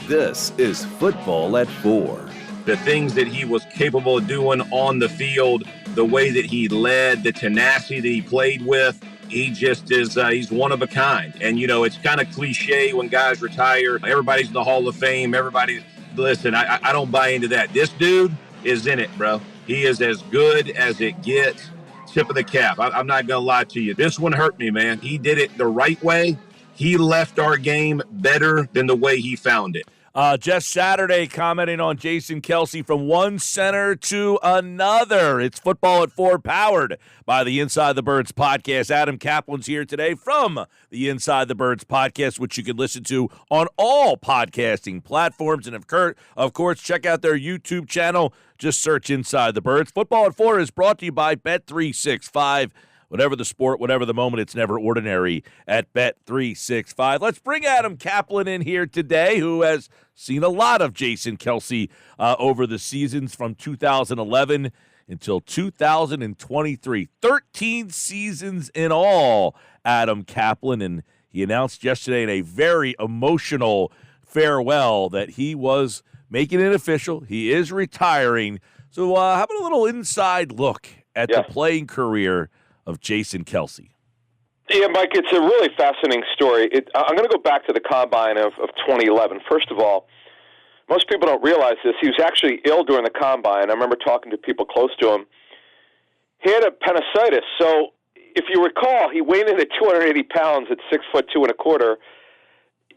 This is Football at 4. The things that he was capable of doing on the field, the way that he led, the tenacity that he played with, he just is, he's one of a kind. And, it's kind of cliche when guys retire. Everybody's in the Hall of Fame. Listen, I don't buy into that. This dude is in it, bro. He is as good as it gets. Tip of the cap. I'm not going to lie to you. This one hurt me, man. He did it the right way. He left our game better than the way he found it. Just Saturday, commenting on Jason Kelce from one center to another. It's Football at 4, powered by the Inside the Birds podcast. Adam Caplan's here today from the Inside the Birds podcast, which you can listen to on all podcasting platforms. And of course, check out their YouTube channel. Just search Inside the Birds. Football at 4 is brought to you by Bet365. Whatever the sport, whatever the moment, it's never ordinary at Bet365. Let's bring Adam Caplan in here today, who has seen a lot of Jason Kelce over the seasons from 2011 until 2023. 13 seasons in all, Adam Caplan. And he announced yesterday in a very emotional farewell that he was making it official. He is retiring. So how about a little inside look at the playing career of Jason Kelce? Yeah, Mike, it's a really fascinating story. I'm going to go back to the Combine of 2011. First of all, most people don't realize this. He was actually ill during the Combine. I remember talking to people close to him. He had appendicitis. So if you recall, he weighed in at 280 pounds at 6'2.25".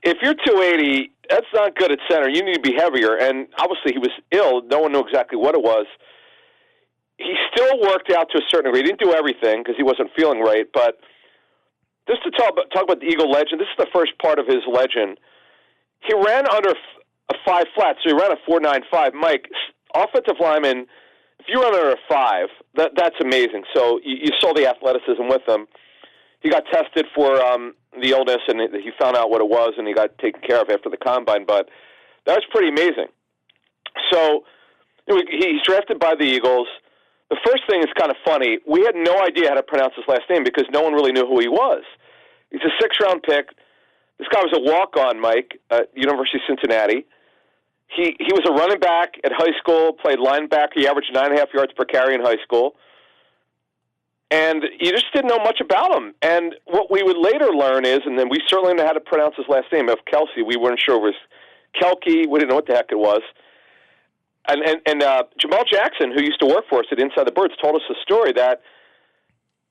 If you're 280, that's not good at center. You need to be heavier. And obviously he was ill. No one knew exactly what it was. He still worked out to a certain degree. He didn't do everything because he wasn't feeling right. But just to talk about the Eagle legend, this is the first part of his legend. He ran under a 5 flat, so he ran a 4.95. Mike, offensive lineman, if you run under a 5, that's amazing. So you saw the athleticism with him. He got tested for the illness, and he found out what it was, and he got taken care of after the Combine. But that was pretty amazing. So he's drafted by the Eagles. The first thing is kind of funny. We had no idea how to pronounce his last name because no one really knew who he was. He's a 6th-round pick. This guy was a walk-on, Mike, at University of Cincinnati. He was a running back at high school, played linebacker. He averaged 9.5 yards per carry in high school. And you just didn't know much about him. And what we would later learn is, and then we certainly know how to pronounce his last name, of Kelce. We weren't sure it was Kelce. We didn't know what the heck it was. And Jamal Jackson, who used to work for us at Inside the Birds, told us a story that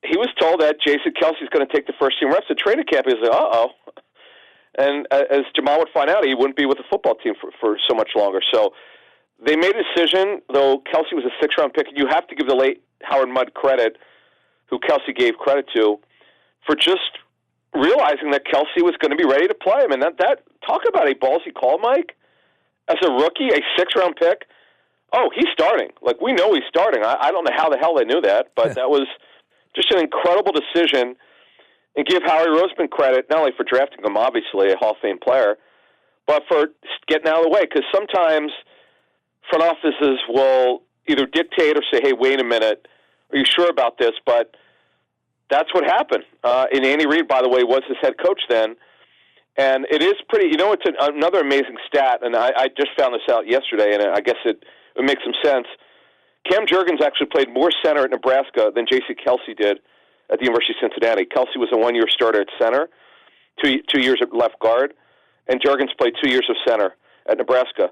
he was told that Jason Kelce is going to take the first-team reps at training camp. He was like, uh-oh. And as Jamal would find out, he wouldn't be with the football team for so much longer. So they made a decision, though Kelce was a 6th-round pick. You have to give the late Howard Mudd credit, who Kelce gave credit to, for just realizing that Kelce was going to be ready to play him. And that talk about a ballsy call, Mike. As a rookie, a 6th-round pick, he's starting. Like, we know he's starting. I don't know how the hell they knew that, but that was just an incredible decision. And give Howie Roseman credit, not only for drafting him, obviously, a Hall of Fame player, but for getting out of the way. Because sometimes front offices will either dictate or say, hey, wait a minute, are you sure about this? But that's what happened. And Andy Reid, by the way, was his head coach then. And it is pretty, it's another amazing stat, and I just found this out yesterday, and I guess it makes some sense. Cam Jurgens actually played more center at Nebraska than Jason Kelce did at the University of Cincinnati. Kelce was a 1-year starter at center, two years at left guard, and Jurgens played 2 years of center at Nebraska.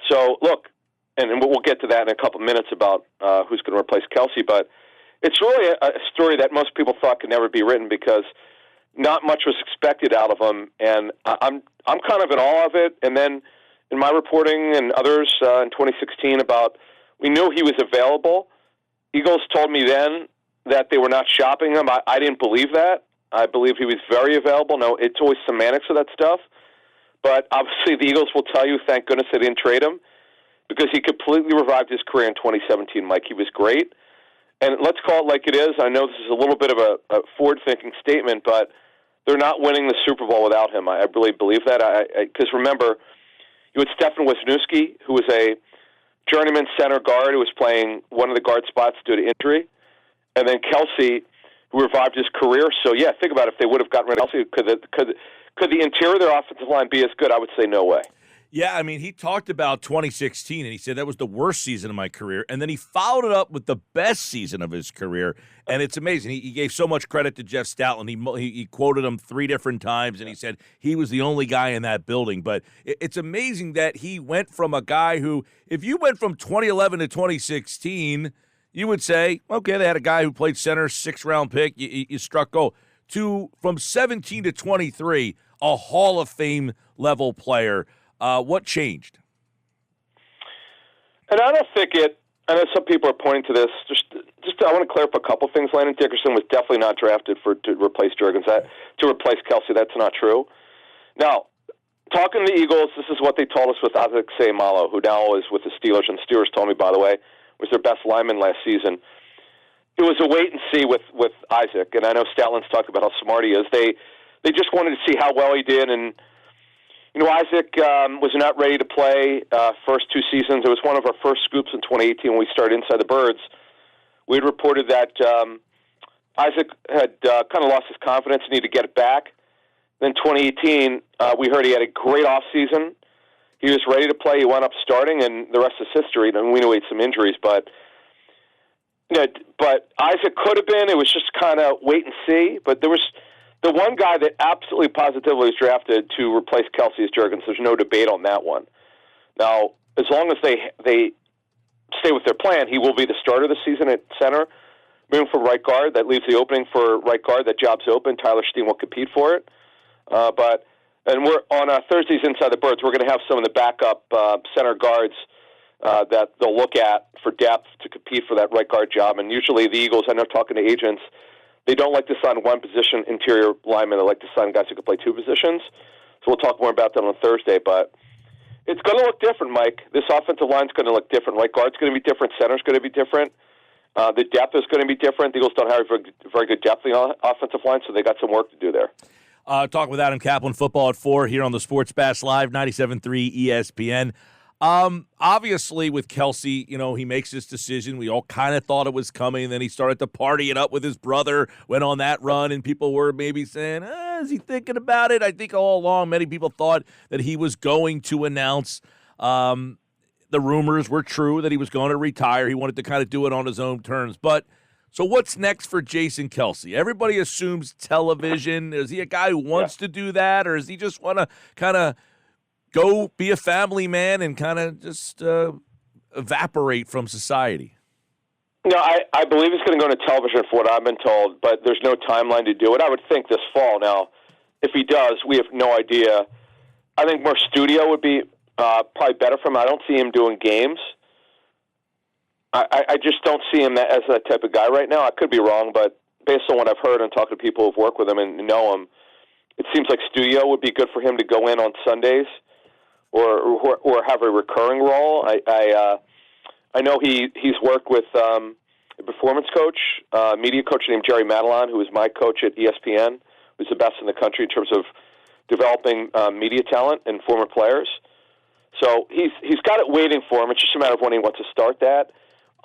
So, look, and we'll get to that in a couple of minutes about who's going to replace Kelce, but it's really a story that most people thought could never be written because not much was expected out of him, and I'm kind of in awe of it. And then in my reporting and others in 2016 about we knew he was available. Eagles told me then that they were not shopping him. I didn't believe that. I believe he was very available. No, it's always semantics of that stuff. But obviously the Eagles will tell you, thank goodness they didn't trade him because he completely revived his career in 2017, Mike. He was great. And let's call it like it is. I know this is a little bit of a forward-thinking statement, but they're not winning the Super Bowl without him. I really believe that. Because remember, you had Stefan Wisniewski, who was a journeyman center guard who was playing one of the guard spots due to injury. And then Kelce, who revived his career. So, yeah, think about it. If they would have gotten rid of Kelce, could the interior of their offensive line be as good? I would say no way. Yeah, I mean, he talked about 2016, and he said that was the worst season of my career. And then he followed it up with the best season of his career, and it's amazing. He gave so much credit to Jeff Stoutland. He quoted him 3 different times, and he said he was the only guy in that building. But it's amazing that he went from a guy who, if you went from 2011 to 2016, you would say, okay, they had a guy who played center, 6th-round pick, you struck gold, to from 17 to 23, a Hall of Fame level player. What changed? And I don't think I know some people are pointing to this. Just I want to clear up a couple things. Landon Dickerson was definitely not drafted to replace Juergens. To replace Kelce, that's not true. Now, talking to the Eagles, this is what they told us with Isaac Seumalo, who now is with the Steelers. And the Steelers told me, by the way, was their best lineman last season. It was a wait and see with Isaac. And I know Stoutland's talked about how smart he is. They just wanted to see how well he did. And Isaac was not ready to play first 2 seasons. It was one of our first scoops in 2018 when we started Inside the Birds. We had reported that Isaac had kind of lost his confidence and needed to get it back. Then 2018, we heard he had a great offseason. He was ready to play. He wound up starting, and the rest is history. And we knew he had some injuries, but Isaac could have been. It was just kind of wait and see. But there was the one guy that absolutely positively was drafted to replace Kelce is Juergens. There's no debate on that one. Now, as long as they stay with their plan, he will be the starter this season at center. Moving for right guard, that leaves the opening for right guard. That job's open. Tyler Steen will compete for it. And we're on Thursdays Inside the Birds. We're going to have some of the backup center guards that they'll look at for depth to compete for that right guard job. And usually the Eagles, I know talking to agents, they don't like to sign one position interior lineman. They like to sign guys who can play 2 positions. So we'll talk more about that on Thursday. But it's going to look different, Mike. This offensive line's going to look different. Right guard's going to be different. Center's going to be different. The depth is going to be different. The Eagles don't have very good depth in the offensive line, so they got some work to do there. Talk with Adam Caplan, Football at 4 here on the Sports Bash Live, 97.3 ESPN. Obviously, with Kelce, he makes this decision. We all kind of thought it was coming. Then he started to party it up with his brother, went on that run, and people were maybe saying, is he thinking about it? I think all along many people thought that he was going to announce. The rumors were true that he was going to retire. He wanted to kind of do it on his own terms. But so what's next for Jason Kelce? Everybody assumes television. Is he a guy who wants to do that, or does he just want to kind of go be a family man and kind of just evaporate from society? No, I believe he's going to go into television for what I've been told, but there's no timeline to do it. I would think this fall. Now, if he does, we have no idea. I think more studio would be probably better for him. I don't see him doing games. I just don't see him as that type of guy right now. I could be wrong, but based on what I've heard and talking to people who've worked with him and know him, it seems like studio would be good for him to go in on Sundays or have a recurring role. I know he's worked with a performance coach, media coach named Jerry Madelon, who is my coach at ESPN, who's the best in the country in terms of developing media talent and former players. So he's got it waiting for him. It's just a matter of when he wants to start that.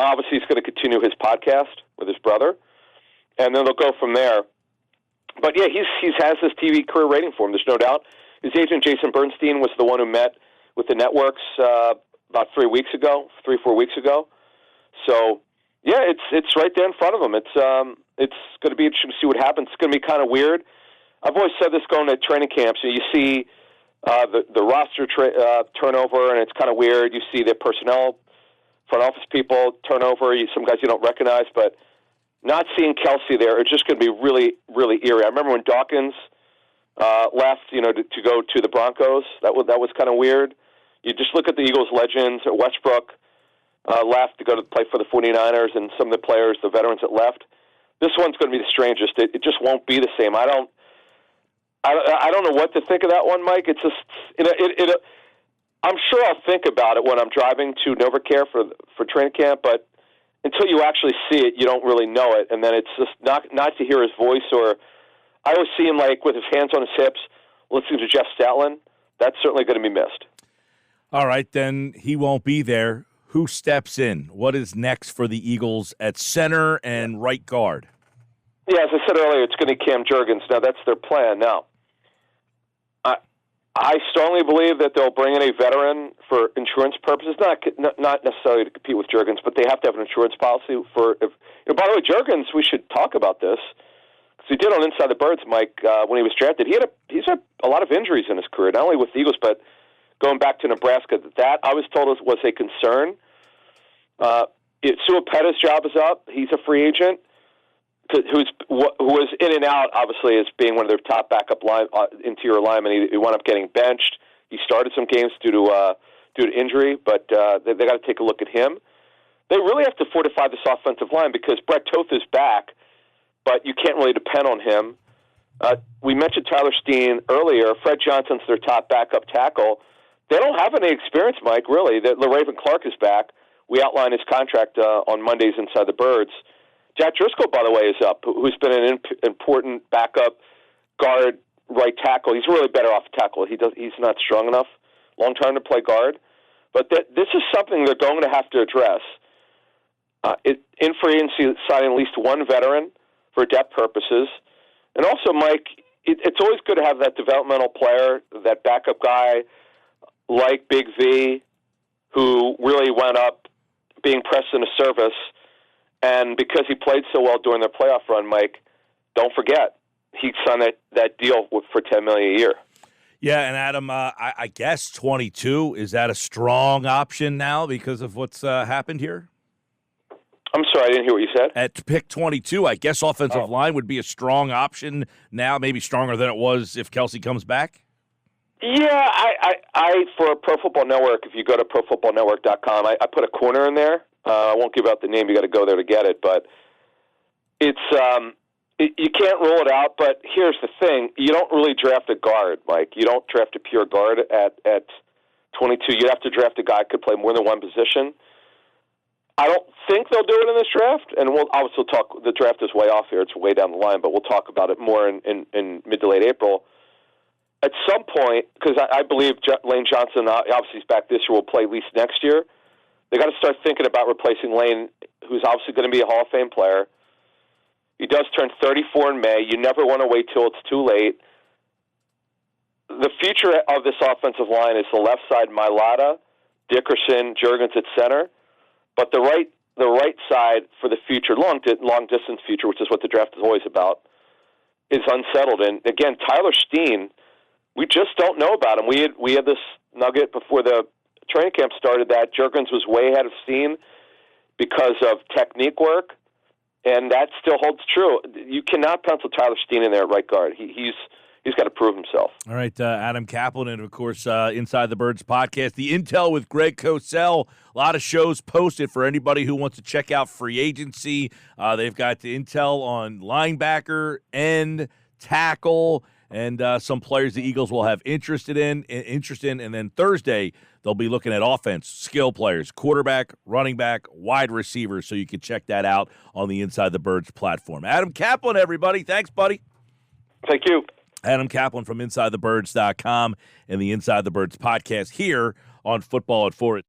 Obviously, he's going to continue his podcast with his brother, and then they'll go from there. But yeah, he has this TV career waiting for him. There's no doubt. His agent Jason Bernstein was the one who met with the networks about 3 weeks ago, 3-4 weeks ago. So yeah, it's right there in front of him. It's going to be interesting to see what happens. It's going to be kind of weird. I've always said this going to training camps. You see the roster turnover, and it's kind of weird. You see the personnel, front office people turnover. Some guys you don't recognize, but not seeing Kelce there, it's just going to be really, really eerie. I remember when Dawkins left, to go to the Broncos. That was kind of weird. You just look at the Eagles legends. Westbrook left to go to play for the 49ers, and some of the players, the veterans that left. This one's going to be the strangest. It just won't be the same. I don't know what to think of that one, Mike. It's just I'm sure I'll think about it when I'm driving to NovaCare for training camp, but until you actually see it, you don't really know it. And then it's just not to hear his voice, or I always see him like with his hands on his hips, listening to Jeff Stoutland. That's certainly going to be missed. All right, then he won't be there. Who steps in? What is next for the Eagles at center and right guard? Yeah, as I said earlier, it's going to be Cam Juergens. Now, that's their plan. Now, I strongly believe that they'll bring in a veteran for insurance purposes, not necessarily to compete with Juergens, but they have to have an insurance policy for. By the way, Juergens, we should talk about this because he did on Inside the Birds, Mike, when he was drafted. He's had a lot of injuries in his career, not only with the Eagles, but going back to Nebraska. That I was told was a concern. Suapeta's job is up. He's a free agent who was in and out, obviously, as being one of their top backup interior linemen. He wound up getting benched. He started some games due to injury, but they got to take a look at him. They really have to fortify this offensive line because Brett Toth is back, but you can't really depend on him. We mentioned Tyler Steen earlier. Fred Johnson's their top backup tackle. They don't have any experience, Mike, really. LaRaven Clark is back. We outlined his contract on Mondays Inside the Birds. Jack Driscoll, by the way, is up, who's been an important backup guard right tackle. He's really better off tackle. He's not strong enough long-term to play guard. But this is something they're going to have to address. In free agency, signing at least one veteran for depth purposes. And also, Mike, it's always good to have that developmental player, that backup guy like Big V, who really wound up being pressed into service. And because he played so well during their playoff run, Mike, don't forget, he signed that deal for $10 million a year. Yeah, and Adam, I guess 22, is that a strong option now because of what's happened here? I'm sorry, I didn't hear what you said. At pick 22, I guess offensive line would be a strong option now, maybe stronger than it was if Kelce comes back? Yeah, I for Pro Football Network, if you go to ProFootballNetwork.com, I put a corner in there. I won't give out the name. You got to go there to get it. But it's you can't rule it out. But here's the thing: you don't really draft a guard, Mike. You don't draft a pure guard at 22. You have to draft a guy who could play more than one position. I don't think they'll do it in this draft, and we'll obviously talk. The draft is way off here; it's way down the line, but we'll talk about it more in mid to late April. At some point, because I believe Lane Johnson, obviously he's back this year, will play at least next year. They got to start thinking about replacing Lane, who's obviously going to be a Hall of Fame player. He does turn 34 in May. You never want to wait till it's too late. The future of this offensive line is the left side, Mailata, Dickerson, Juergens at center. But the right side for the future, long distance future, which is what the draft is always about, is unsettled. And again, Tyler Steen, we just don't know about him. We had this nugget before the training camp started that Juergens was way ahead of Steen because of technique work, and that still holds true. You cannot pencil Tyler Steen in there at right guard. He's got to prove himself. All right, Adam Caplan, and of course, Inside the Birds podcast, the Intel with Greg Cosell. A lot of shows posted for anybody who wants to check out free agency. They've got the intel on linebacker, end, tackle, and some players the Eagles will have interest in. And then Thursday, they'll be looking at offense, skill players, quarterback, running back, wide receivers. So you can check that out on the Inside the Birds platform. Adam Caplan, everybody. Thanks, buddy. Thank you. Adam Caplan from InsideTheBirds.com and the Inside the Birds podcast here on Football at 4.